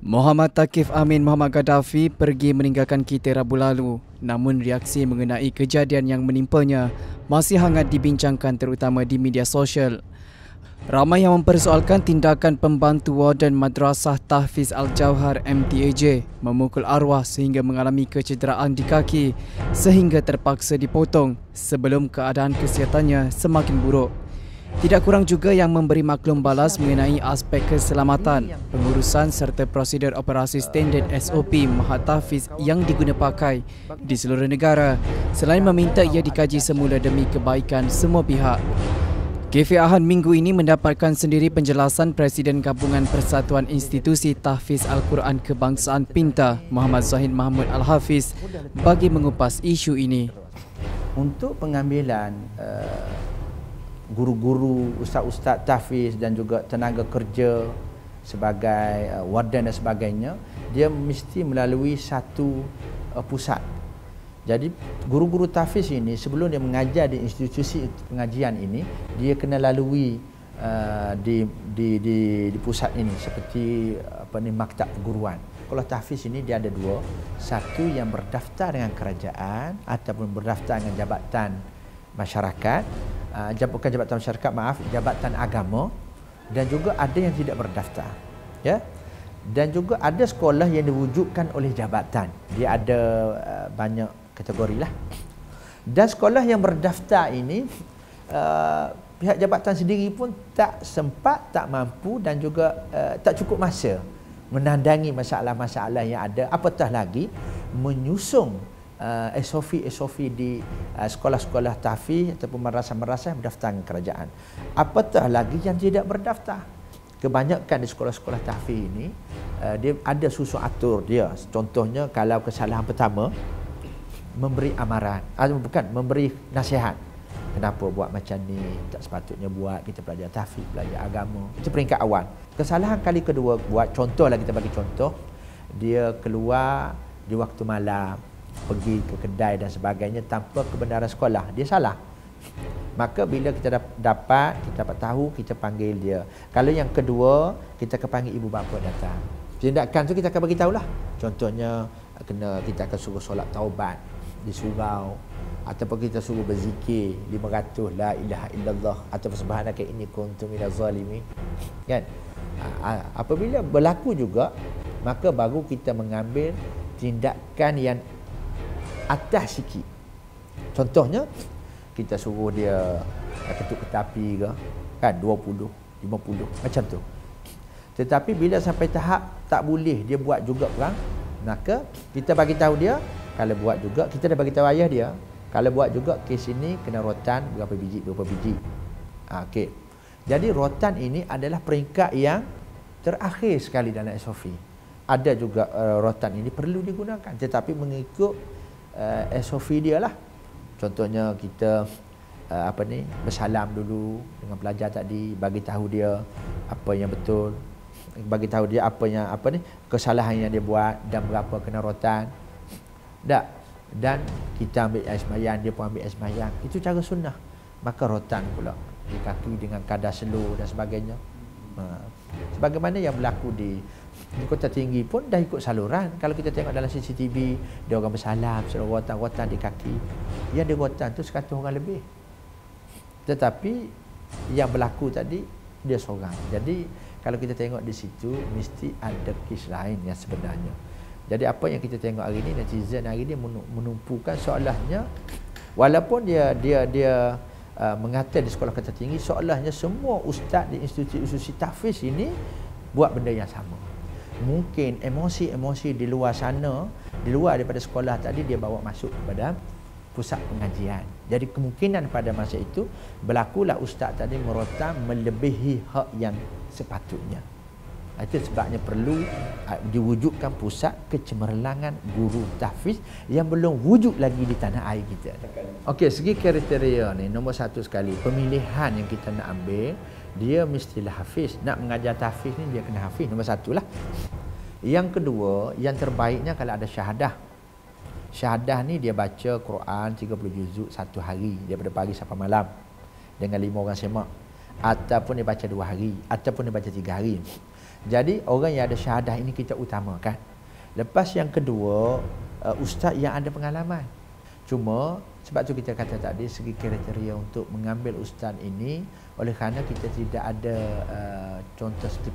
Muhammad Thaqif Amin Muhammad Gaddafi pergi meninggalkan kita Rabu lalu. Namun reaksi mengenai kejadian yang menimpanya masih hangat dibincangkan terutama di media sosial. Ramai yang mempersoalkan tindakan pembantu warden Madrasah Tahfiz Al-Jauhar MTAJ memukul arwah sehingga mengalami kecederaan di kaki sehingga terpaksa dipotong sebelum keadaan kesihatannya semakin buruk. Tidak kurang juga yang memberi maklum balas mengenai aspek keselamatan, pengurusan serta prosedur operasi standard SOP Mahat Tahfiz yang diguna pakai di seluruh negara selain meminta ia dikaji semula demi kebaikan semua pihak. Cafe Ahad minggu ini mendapatkan sendiri penjelasan Presiden Gabungan Persatuan Institusi Tahfiz Al-Quran Kebangsaan PINTA Muhammad Zahid Mahmud Al-Hafiz bagi mengupas isu ini. Untuk pengambilan guru-guru, ustaz-ustaz tahfiz dan juga tenaga kerja sebagai warden dan sebagainya, dia mesti melalui satu pusat. Jadi guru-guru tahfiz ini sebelum dia mengajar di institusi pengajian ini, dia kena lalui di pusat ini seperti maktab perguruan. Kalau tahfiz ini dia ada dua, satu yang berdaftar dengan kerajaan ataupun berdaftar dengan jabatan masyarakat, bukan jabatan masyarakat, maaf, jabatan agama, dan juga ada yang tidak berdaftar, ya. Dan juga ada sekolah yang diwujudkan oleh jabatan. Dia ada banyak kategori lah. Dan sekolah yang berdaftar ini pihak jabatan sendiri pun tak sempat, tak mampu dan juga tak cukup masa menandangi masalah-masalah yang ada, apatah lagi menyusung SOP di sekolah-sekolah tahfiz ataupun madrasah-madrasah yang berdaftar dengan kerajaan. Apatah lagi yang tidak berdaftar. Kebanyakan di sekolah-sekolah tahfiz ini dia ada susun atur dia. Contohnya kalau kesalahan pertama memberi amaran, memberi nasihat. Kenapa buat macam ni? Tak sepatutnya buat. Kita belajar tahfiz, belajar agama. Itu peringkat awal. Kesalahan kali kedua buat, contohlah kita bagi contoh, dia keluar di waktu malam, pergi ke kedai dan sebagainya tanpa kebenaran sekolah, dia salah. Maka bila kita dapat tahu, kita panggil dia. Kalau yang kedua, kita akan panggil ibu bapa datang. Tindakan tu kita akan bagi tahulah. Contohnya kita akan suruh solat taubat di surau, ataupun kita suruh berzikir 500 la ilaha illallah ataupun subhanaka inni kuntu minaz zalimin. Kan? Apabila berlaku juga, maka baru kita mengambil tindakan yang atas sikit. Contohnya kita suruh dia ketuk ketapi ke, kan, 20, 50 macam tu. Tetapi bila sampai tahap tak boleh dia buat juga perang, maka kita bagi tahu dia, kalau buat juga kita dah bagi tahu ayah dia, kalau buat juga kes ini kena rotan berapa biji. Okey. Jadi rotan ini adalah peringkat yang terakhir sekali dalam SOP. Ada juga rotan ini perlu digunakan tetapi mengikut SOP dia lah. Contohnya kita bersalam dulu dengan pelajar tadi, bagi tahu dia apa yang betul, bagi tahu dia kesalahan yang dia buat dan berapa kena rotan. Dan kita ambil air sembahyang, dia pun ambil air sembahyang. Itu cara sunnah. Maka rotan pula di kaki dengan kadar slow dan sebagainya. Sebagaimana yang berlaku di Kota Tinggi pun dah ikut saluran. Kalau kita tengok dalam CCTV, dia orang bersalam, suruh rotan di kaki. Yang dia rotan tu 100 orang lebih. Tetapi yang berlaku tadi dia seorang. Jadi kalau kita tengok di situ mesti ada kes lain yang sebenarnya. Jadi apa yang kita tengok hari ini, netizen hari ini menumpukan seolahnya walaupun dia mengata di sekolah Kota Tinggi, seolahnya semua ustaz di institusi tahfiz ini buat benda yang sama. Mungkin emosi-emosi di luar sana, di luar daripada sekolah tadi, dia bawa masuk kepada pusat pengajian. Jadi kemungkinan pada masa itu berlakulah ustaz tadi merotan melebihi hak yang sepatutnya. Itu sebabnya perlu diwujudkan pusat kecemerlangan guru tahfiz yang belum wujud lagi di tanah air kita. Okey, segi kriteria ni nombor satu sekali, pemilihan yang kita nak ambil, dia mestilah hafiz. Nak mengajar tahfiz ni dia kena hafiz, nombor satu lah. Yang kedua, yang terbaiknya kalau ada syahadah. Syahadah ni dia baca Quran 30 juzuk satu hari daripada pagi sampai malam dengan 5 orang semak. Ataupun dia baca 2 hari, ataupun dia baca 3 hari. Jadi orang yang ada syahadah ini kita utamakan. Lepas yang kedua, ustaz yang ada pengalaman. Cuma sebab tu kita kata tadi segi kriteria untuk mengambil ustaz ini, oleh kerana kita tidak ada contoh seperti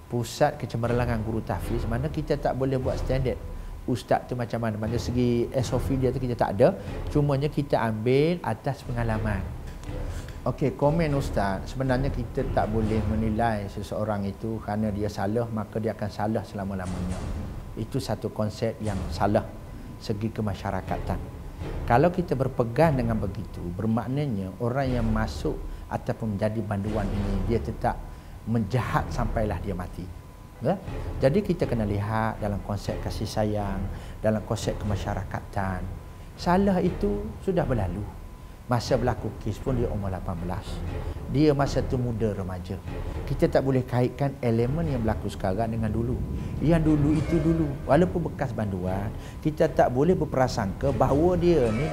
pusat kecemerlangan guru tahfiz, mana kita tak boleh buat standard ustaz tu macam mana. Mana segi SOP dia tu kita tak ada, cumanya kita ambil atas pengalaman. Okey, komen ustaz, sebenarnya kita tak boleh menilai seseorang itu kerana dia salah maka dia akan salah selama-lamanya. Itu satu konsep yang salah segi kemasyarakatan. Kalau kita berpegang dengan begitu, bermaknanya orang yang masuk ataupun menjadi banduan ini dia tetap menjahat sampailah dia mati. Ya? Jadi kita kena lihat dalam konsep kasih sayang, dalam konsep kemasyarakatan. Salah itu sudah berlalu. Masa berlaku kes pun dia umur 18. Dia masa tu muda remaja. Kita tak boleh kaitkan elemen yang berlaku sekarang dengan dulu. Yang dulu itu dulu. Walaupun bekas banduan, kita tak boleh berprasangka bahawa dia ni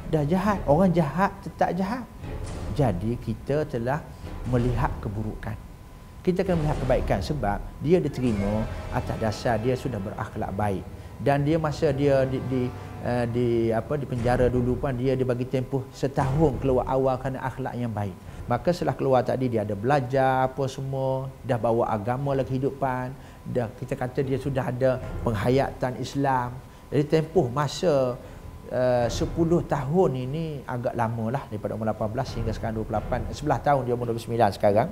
dah jahat. Orang jahat tetap jahat. Jadi kita telah melihat keburukan. Kita kena melihat kebaikan sebab dia diterima atas dasar dia sudah berakhlak baik. Dan dia masa dia di penjara dulu pun dia dibagi tempoh setahun keluar awal kerana akhlak yang baik. Maka setelah keluar tadi dia ada belajar apa semua, dah bawa agama lagi kehidupan, dah kita kata dia sudah ada penghayatan Islam. Jadi tempoh masa 10 tahun ini agak lama lah, daripada umur 18 hingga sekarang 28, 11 tahun dia umur 29 sekarang.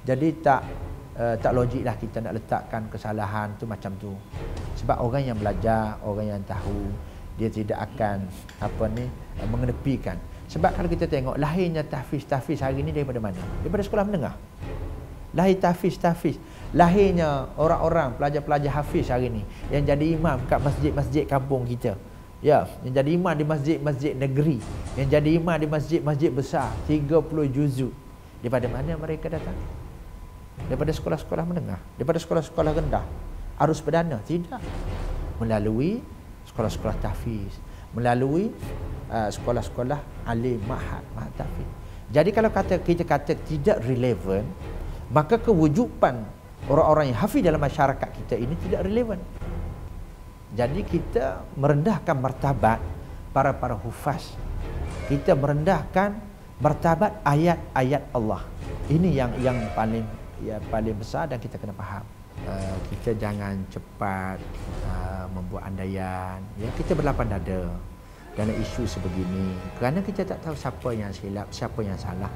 Jadi tak logik lah kita nak letakkan kesalahan tu macam tu. Sebab orang yang belajar, orang yang tahu, dia tidak akan mengenepikan. Sebab kalau kita tengok lahirnya tahfiz hari ini daripada mana? Daripada sekolah menengah. Lahir tahfiz. Lahirnya orang-orang pelajar-pelajar hafiz hari ini yang jadi imam kat masjid-masjid kampung kita. Ya, yang jadi imam di masjid-masjid negeri, yang jadi imam di masjid-masjid besar 30 juzuk. Daripada mana mereka datang? Daripada sekolah-sekolah menengah, daripada sekolah-sekolah rendah. Arus perdana? Tidak. Melalui sekolah-sekolah tahfiz, melalui sekolah-sekolah alim, mahad tahfiz. Jadi kalau kita kata tidak relevan, maka kewujuban orang-orang yang hafiz dalam masyarakat kita ini tidak relevan. Jadi kita merendahkan martabat para hufaz. Kita merendahkan martabat ayat-ayat Allah. Ini yang paling besar dan kita kena faham. Kita jangan cepat membuat andaian. Ya, kita berlapang dada dalam isu sebegini. Kerana kita tak tahu siapa yang silap, siapa yang salah.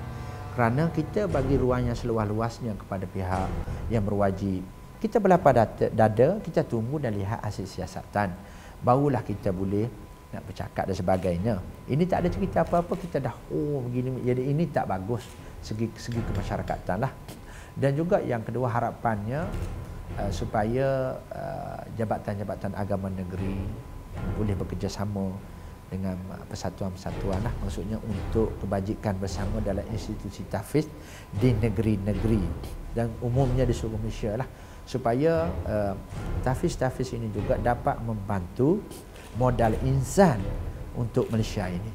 Kerana kita bagi ruang yang seluas-luasnya kepada pihak yang berwajib. Kita berlapang dada, kita tunggu dan lihat hasil siasatan. Barulah kita boleh nak bercakap dan sebagainya. Ini tak ada cerita apa-apa, kita dah begini. Jadi ini tak bagus segi kemasyarakatan lah. Dan juga yang kedua harapannya supaya jabatan-jabatan agama negeri boleh bekerjasama dengan persatuan-persatuan lah, maksudnya untuk kebajikan bersama dalam institusi tahfiz di negeri-negeri dan umumnya di seluruh Malaysia lah, supaya tahfiz ini juga dapat membantu modal insan untuk Malaysia ini.